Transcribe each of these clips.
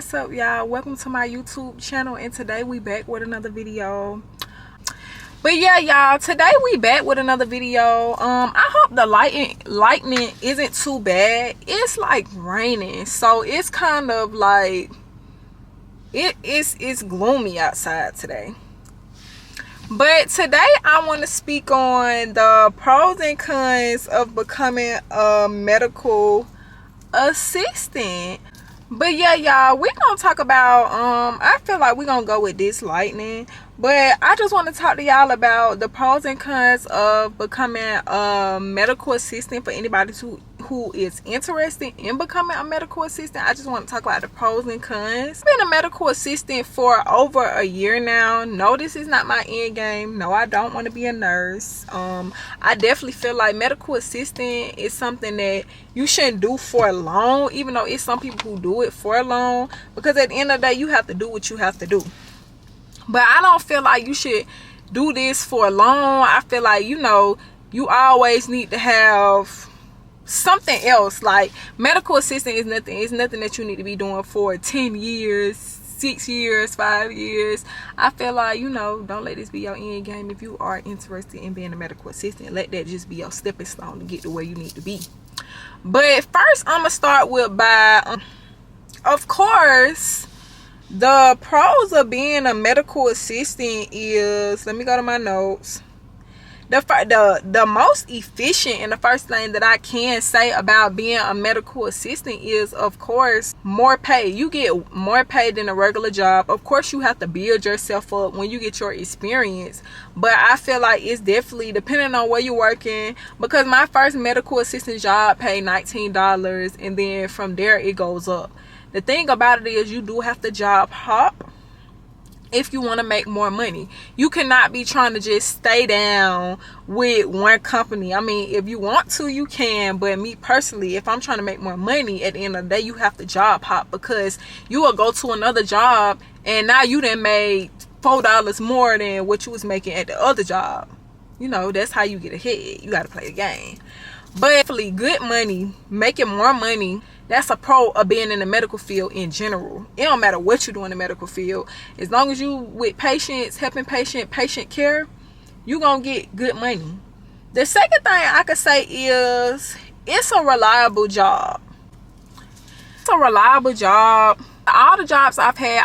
What's up, y'all? Welcome to my YouTube channel, and today we back with another video. But yeah, y'all, today we back with another video. I hope the lightning isn't too bad. It's like raining, so it's kind of like it's gloomy outside today. But today I want to speak on the pros and cons of becoming a medical assistant. But yeah, y'all, we're gonna talk about I feel like we're gonna go with this lightning, but I just want to talk to y'all about the pros and cons of becoming a medical assistant. For anybody who is interested in becoming a medical assistant, I just want to talk about the pros and cons. I've been a medical assistant for over a year now. No, this is not my end game. No, I don't want to be a nurse. I definitely feel like medical assistant is something that you shouldn't do for long, even though it's some people who do it for long, because at the end of the day you have to do what you have to do. But I don't feel like you should do this for long. I feel like, you always need to have something else. Like, medical assistant is nothing that you need to be doing for 10 years, 6 years, 5 years. I feel like, don't let this be your end game. If you are interested in being a medical assistant, let that just be your stepping stone to get to where you need to be. But first, I'm gonna start with of course, the pros of being a medical assistant is, let me go to my notes. The most efficient, and the first thing that I can say about being a medical assistant is, of course, more pay. You get more pay than a regular job. Of course, you have to build yourself up when you get your experience, but I feel like it's definitely depending on where you're working, because my first medical assistant job paid $19, and then from there it goes up. The thing about it is, you do have to job hop if you want to make more money. You cannot be trying to just stay down with one company. I mean, if you want to, you can, but me personally, if I'm trying to make more money, at the end of the day, you have to job hop, because you will go to another job and now you done made $4 more than what you was making at the other job. That's how you get ahead. You got to play the game. But definitely good money, making more money, that's a pro of being in the medical field in general. It don't matter what you do in the medical field. As long as you with patients, helping patient care, you gonna get good money. The second thing I could say is, it's a reliable job. It's a reliable job. All the jobs I've had,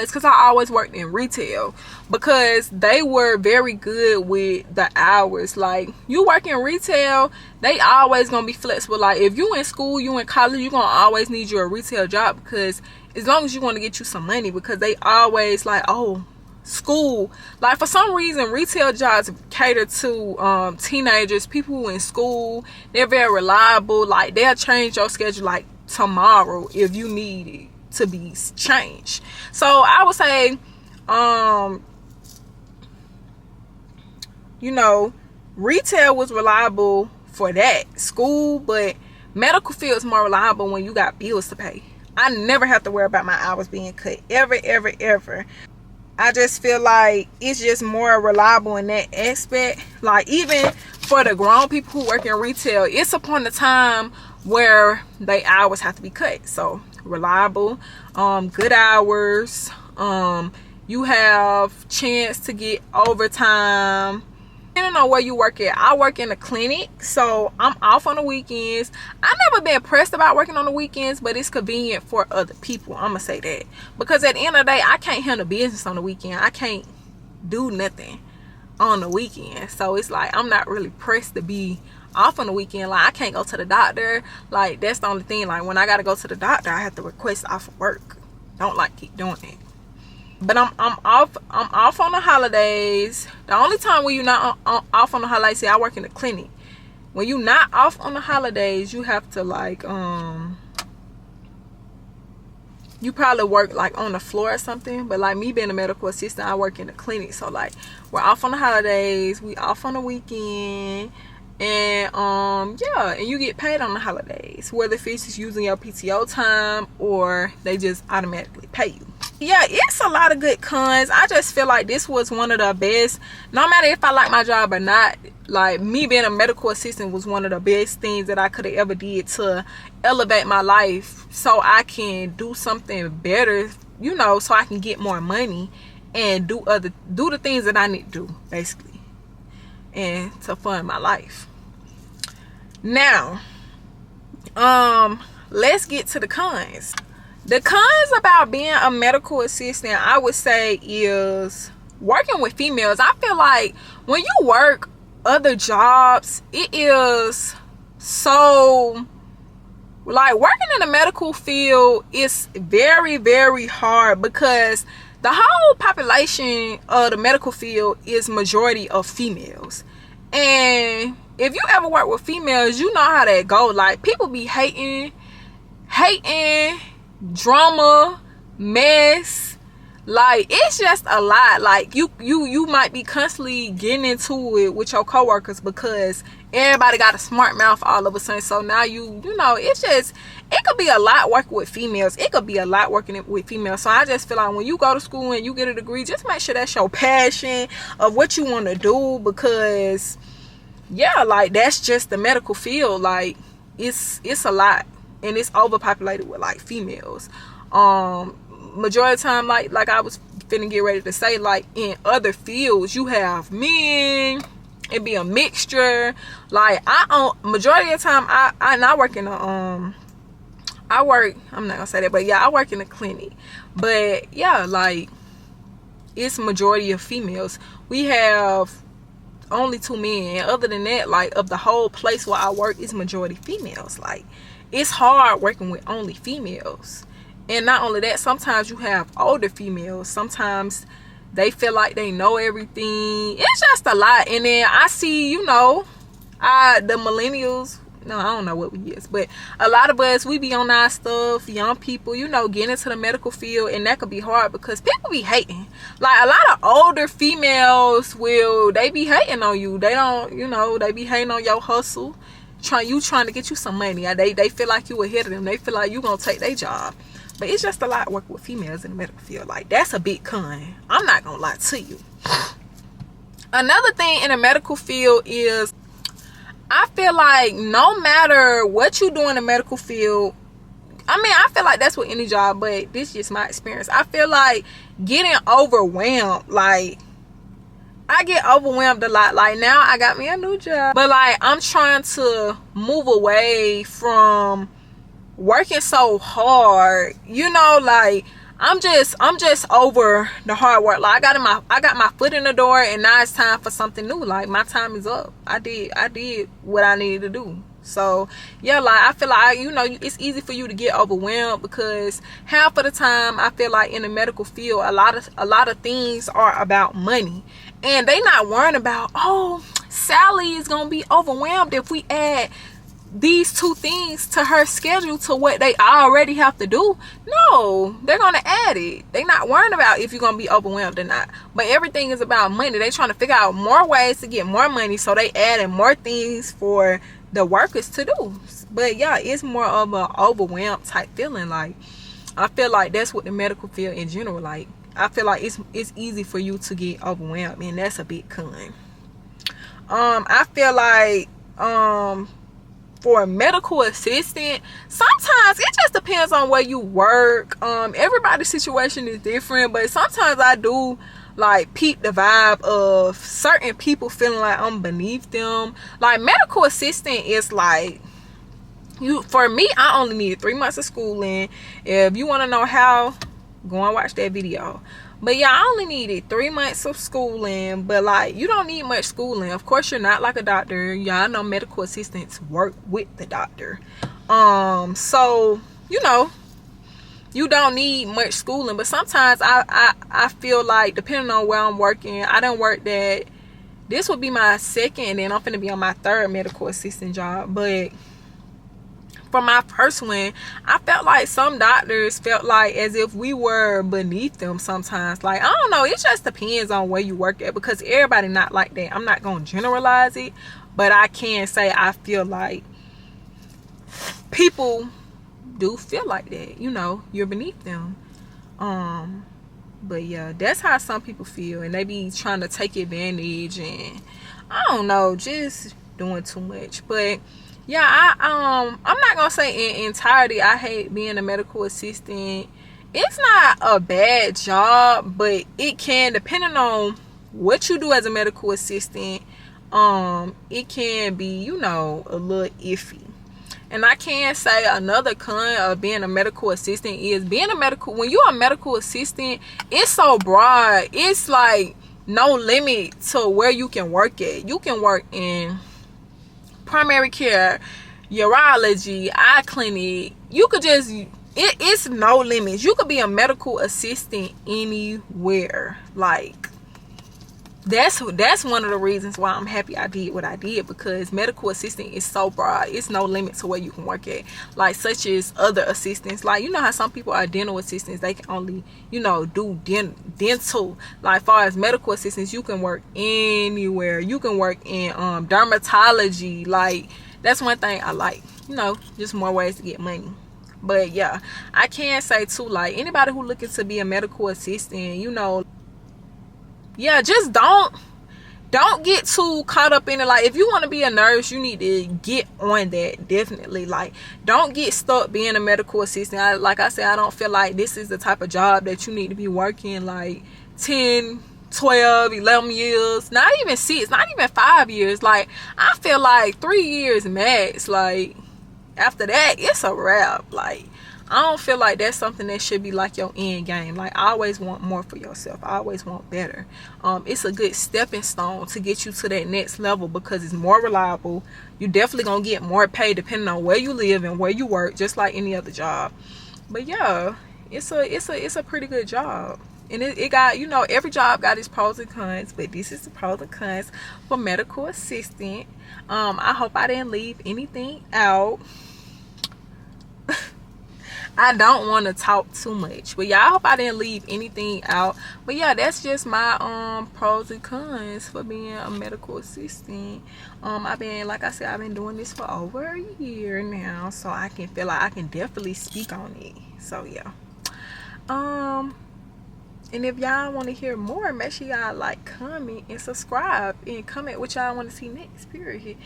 because I always worked in retail, because they were very good with the hours. Like, you work in retail, they always gonna be flexible. Like, if you in school, you in college, you gonna always need your retail job, because as long as you want to get you some money, because they always like, oh, school. Like, for some reason, retail jobs cater to teenagers, people who in school. They're very reliable. Like, they'll change your schedule like tomorrow if you need it to be changed. So I would say, retail was reliable for that. School, but medical field is more reliable when you got bills to pay. I never have to worry about my hours being cut, ever. I just feel like it's just more reliable in that aspect. Like, even for the grown people who work in retail, it's upon the time where they hours have to be cut. So reliable, good hours, you have chance to get overtime. Depending on where you work at. I work in a clinic, so I'm off on the weekends. I've never been pressed about working on the weekends, but it's convenient for other people. I'm gonna say that, because at the end of the day, I can't handle business on the weekend. I can't do nothing on the weekend, so it's like I'm not really pressed to be off on the weekend. Like, I can't go to the doctor. Like, that's the only thing. Like, when I gotta go to the doctor, I have to request off of work. Don't like keep doing it. But I'm off on the holidays. The only time when you're not off on the holidays, see, I work in the clinic. When you're not off on the holidays, you have to like you probably work like on the floor or something. But like me being a medical assistant, I work in the clinic. So like, we're off on the holidays, we off on the weekend, and yeah, and you get paid on the holidays, whether if it's just using your PTO time or they just automatically pay you. yeah, it's a lot of good cons. I just feel like this was one of the best. No matter if I like my job or not, like me being a medical assistant was one of the best things that I could have ever did to elevate my life, so I can do something better, you know, so I can get more money and do the things that I need to do, basically, and to fund my life. Now, let's get to the cons. The cons about being a medical assistant, I would say, is working with females. I feel like when you work other jobs, it is so, like, working in the medical field is very, very hard, because the whole population of the medical field is majority of females. And if you ever work with females, you know how that go. Like, people be hating, drama, mess. Like, it's just a lot. Like, you might be constantly getting into it with your coworkers because everybody got a smart mouth all of a sudden. So now you know, it's just, it could be a lot working with females. It could be a lot working with females. So I just feel like when you go to school and you get a degree, just make sure that's your passion of what you want to do, because yeah, like, that's just the medical field. Like, it's a lot, and it's overpopulated with, like, females. Majority of the time, like I was finna get ready to say, like, in other fields you have men, it be a mixture. Like, majority of the time I work in a I'm not gonna say that, but yeah, I work in a clinic. But yeah, like, it's majority of females. We have only 2 men, and other than that, like, of the whole place where I work, is majority females. Like, it's hard working with only females. And not only that, sometimes you have older females. Sometimes they feel like they know everything. It's just a lot. And then I see, you know, the millennials, no, I don't know what we is, but a lot of us, we be on our stuff, young people, you know, getting into the medical field, and that could be hard because people be hating. Like, a lot of older females they be hating on you. They don't, you know, they be hating on your hustle, trying to get you some money. They feel like you ahead of them. They feel like you gonna take their job. But it's just a lot working with females in the medical field. Like, that's a big con. I'm not gonna lie to you. Another thing in the medical field is, I feel like no matter what you do in the medical field, I mean, I feel like that's with any job, but this is just my experience. I feel like getting overwhelmed, like, I get overwhelmed a lot. Like, now I got me a new job, but like, I'm trying to move away from working so hard, you know. Like, I'm just over the hard work. Like, I got my foot in the door, and now it's time for something new. Like, my time is up. I did what I needed to do. So yeah, like, I feel like, you know, it's easy for you to get overwhelmed, because half of the time I feel like in the medical field, a lot of things are about money, and they not worrying about, oh, Sally is gonna be overwhelmed if we add these 2 things to her schedule to what they already have to do. No, they're gonna add it. They're not worrying about if you're gonna be overwhelmed or not. But everything is about money. They trying to figure out more ways to get more money, so they adding more things for the workers to do. But yeah, it's more of an overwhelmed type feeling. Like, I feel like that's what the medical field in general, like, I feel like it's easy for you to get overwhelmed, and that's a big con. I feel like for a medical assistant, sometimes it just depends on where you work. Everybody's situation is different, but sometimes I do, like, peep the vibe of certain people feeling like I'm beneath them. Like, medical assistant is like, for me, I only needed 3 months of schooling. If you want to know how, go and watch that video. But yeah, I only needed 3 months of schooling. But like, you don't need much schooling. Of course, you're not like a doctor. Y'all know medical assistants work with the doctor. So, you know, you don't need much schooling. But sometimes I feel like, depending on where I'm working, I done worked that. This will be my second, and then I'm finna be on my 3rd medical assistant job. But for my first one, I felt like some doctors felt like as if we were beneath them sometimes. Like, I don't know, it just depends on where you work at, because everybody not like that. I'm not gonna generalize it, but I can say I feel like people do feel like that, you know, you're beneath them. But yeah, that's how some people feel, and they be trying to take advantage, and I don't know, just doing too much. But yeah, I'm not gonna say in entirety I hate being a medical assistant. It's not a bad job, but it can, depending on what you do as a medical assistant, it can be, you know, a little iffy. And I can say another con of being a medical assistant is being a medical, when you're a medical assistant, it's so broad. It's like no limit to where you can work at. You can work in primary care, urology, eye clinic. You could just, it's no limits. You could be a medical assistant anywhere. Like, that's one of the reasons why I'm happy I did what I did, because medical assistant is so broad. It's no limit to where you can work at, like such as other assistants. Like, you know how some people are dental assistants, they can only, you know, do dental. Like, far as medical assistants, you can work anywhere. You can work in dermatology. Like, that's one thing I like, you know, just more ways to get money. But yeah, I can say too, like, anybody who looking to be a medical assistant, you know, yeah, just don't get too caught up in it. Like, if you want to be a nurse, you need to get on that, definitely. Like, don't get stuck being a medical assistant. Like I said, I don't feel like this is the type of job that you need to be working like 10, 12, 11 years, not even 6, not even 5 years. Like, I feel like 3 years max. Like, after that, it's a wrap. Like, I don't feel like that's something that should be like your end game. Like, I always want more for yourself. I always want better. It's a good stepping stone to get you to that next level, because it's more reliable. You definitely gonna get more pay depending on where you live and where you work, just like any other job. But yeah, it's a pretty good job. And it got, you know, every job got its pros and cons, but this is the pros and cons for medical assistant. I hope I didn't leave anything out. I don't want to talk too much, but yeah, I hope I didn't leave anything out. But yeah, that's just my pros and cons for being a medical assistant. I've been, like I said, I've been doing this for over a year now, so I can feel like I can definitely speak on it. So yeah, and if y'all want to hear more, make sure y'all like, comment, and subscribe, and comment what y'all want to see next, period.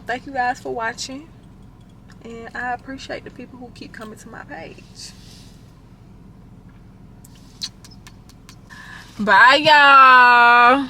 Thank you guys for watching. And I appreciate the people who keep coming to my page. Bye, y'all.